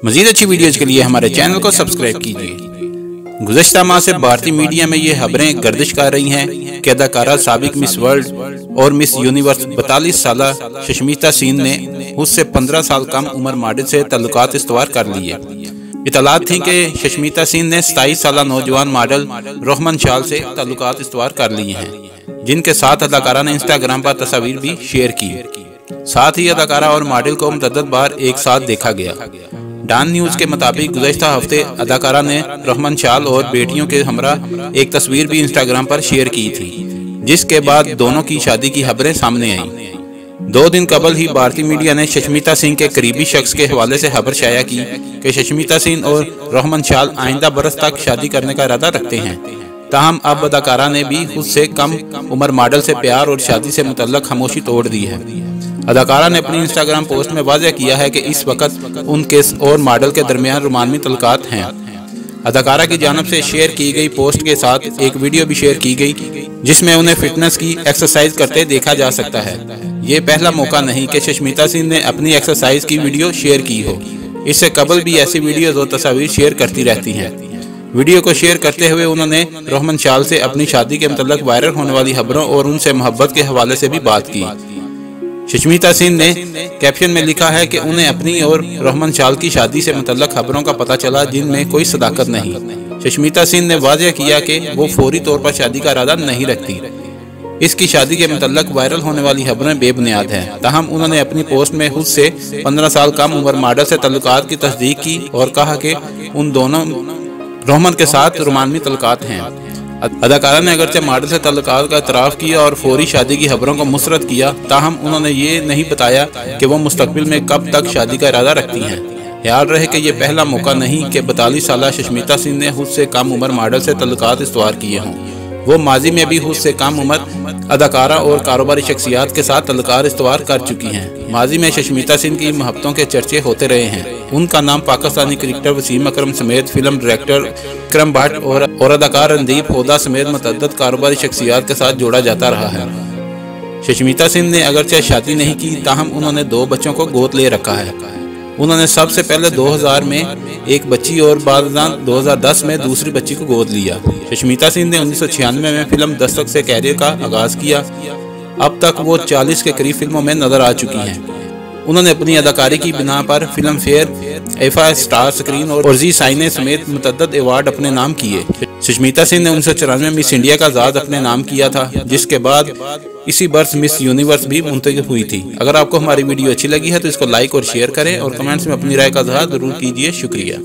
मजीद अच्छी वीडियोज के लिए हमारे चैनल को सब्सक्राइब कीजिए। गुज़श्ता माह से भारतीय मीडिया में ये खबरें गर्दिश कर रही हैं कि अदाकारा साबिक मिस वर्ल्ड और मिस यूनिवर्स 42 साला शशमीता सिंह ने उससे 15 साल कम उम्र मॉडल से ताल्लुकात इस्तवार कर लिए। इतलात थी कि शशमीता सिंह ने 27 साला नौजवान मॉडल रोहमन शाल से ताल्लुकात इस्तवार कर लिए हैं, जिनके साथ अदाकारा ने इंस्टाग्राम पर तस्वीर भी शेयर की। साथ ही अदाकारा और मॉडल को मुतअद्दिद बार एक साथ देखा गया। डॉन न्यूज के मुताबिक गुज़श्ता हफ्ते अदाकारा ने रोहमन शाल और बेटियों के हमरा एक तस्वीर भी इंस्टाग्राम पर शेयर की थी, जिसके बाद दोनों की शादी की खबरें सामने आईं। 2 दिन कबल ही भारतीय मीडिया ने शशमीता सिंह के करीबी शख्स के हवाले से खबर शाया की कि शशमीता सिंह और रोहमन शाल आइंदा बरस तक शादी करने का इरादा रखते हैं। ताहम अब अदाकारा ने भी खुद से कम उम्र मॉडल से प्यार और शादी से मुतल्लक खामोशी तोड़ दी है। अदाकारा ने अपनी इंस्टाग्राम पोस्ट में वाज़ेह किया है कि इस वक्त उनके और मॉडल के दरमियान रोमानी तल्लुकात हैं। अदाकारा की जानिब से शेयर की गई पोस्ट के साथ एक वीडियो भी शेयर की गई, जिसमें उन्हें फिटनेस की एक्सरसाइज करते देखा जा सकता है। ये पहला मौका नहीं कि शशमीता सिंह ने अपनी एक्सरसाइज की वीडियो शेयर की हो। इससे कबल भी ऐसी वीडियोज और तस्वीर शेयर करती रहती हैं। वीडियो को शेयर करते हुए उन्होंने रोहमन शाल से अपनी शादी के मुतल्लिक वायरल होने वाली खबरों और उनसे मोहब्बत के हवाले से भी बात की। शशमीता सिंह ने कैप्शन में लिखा है कि उन्हें अपनी और रोहमन शाल की शादी से मुतल्लिक खबरों का पता चला जिनमें कोई सदाकत नहीं। शशमीता सिंह ने वाज़ेह किया कि वो फौरी तौर पर शादी का इरादा नहीं रखती। इसकी शादी के मुतल्लिक वायरल होने वाली खबरें बेबुनियाद हैं। ताहम उन्होंने अपनी पोस्ट में खुद से 15 साल कम उम्र मॉडल से ताल्लुकात की तस्दीक की और कहा कि उन दोनों रोहमन के साथ रोमानी ताल्लुकात हैं। अदाकारा ने अगरचे मॉडल से ताल्लुकात का इतराफ़ किया और फौरी शादी की खबरों को मुस्तरद किया, ताहम उन्होंने ये नहीं बताया कि वो मुस्तकबिल में कब तक शादी का इरादा रखती हैं। ख्याल रहे कि यह पहला मौका नहीं कि 42 साला शशमीता सिंह ने खुद से कम उम्र मॉडल से ताल्लुकात इस्तवार किए हों। वो माजी में भी खुद से कम उम्र अदाकारा और कारोबारी शख्सियात के साथ ताल्लुकात इस्तवार कर चुकी हैं। माजी में शशमीता सिंह की मोहब्बतों के चर्चे होते रहे हैं। उनका नाम पाकिस्तानी क्रिकेटर वसीम अकरम समेत फिल्म डायरेक्टर विक्रम भट्ट और अदाकार रणदीप हुड्डा समेत मुतअद्दिद कारोबारी शख्सियात के साथ जोड़ा जाता रहा है। शशमीता सिंह ने अगरचे शादी नहीं की, ताहम उन्होंने 2 बच्चों को गोद ले रखा है। उन्होंने सबसे पहले 2000 में एक बच्ची और बाद 2010 में दूसरी बच्ची को गोद लिया। शशमीता सिंह ने 1996 में फिल्म दस्तक से कैरियर का आगाज किया। अब तक वो 40 के करीब फिल्मों में नजर आ चुकी हैं। उन्होंने अपनी अदाकारी की बिना पर फिल्म फेयर, ऐफा स्टार स्क्रीन और जी साइने समेत मुतअद्दिद अवार्ड अपने नाम किए। शशमीता सिंह ने 1994 में मिस इंडिया का ज़ाद अपने नाम किया था, जिसके बाद इसी वर्ष मिस यूनिवर्स भी मुंतखब हुई थी। अगर आपको हमारी वीडियो अच्छी लगी है तो इसको लाइक और शेयर करें और कमेंट्स में अपनी राय का इज़हार जरूर कीजिए। शुक्रिया।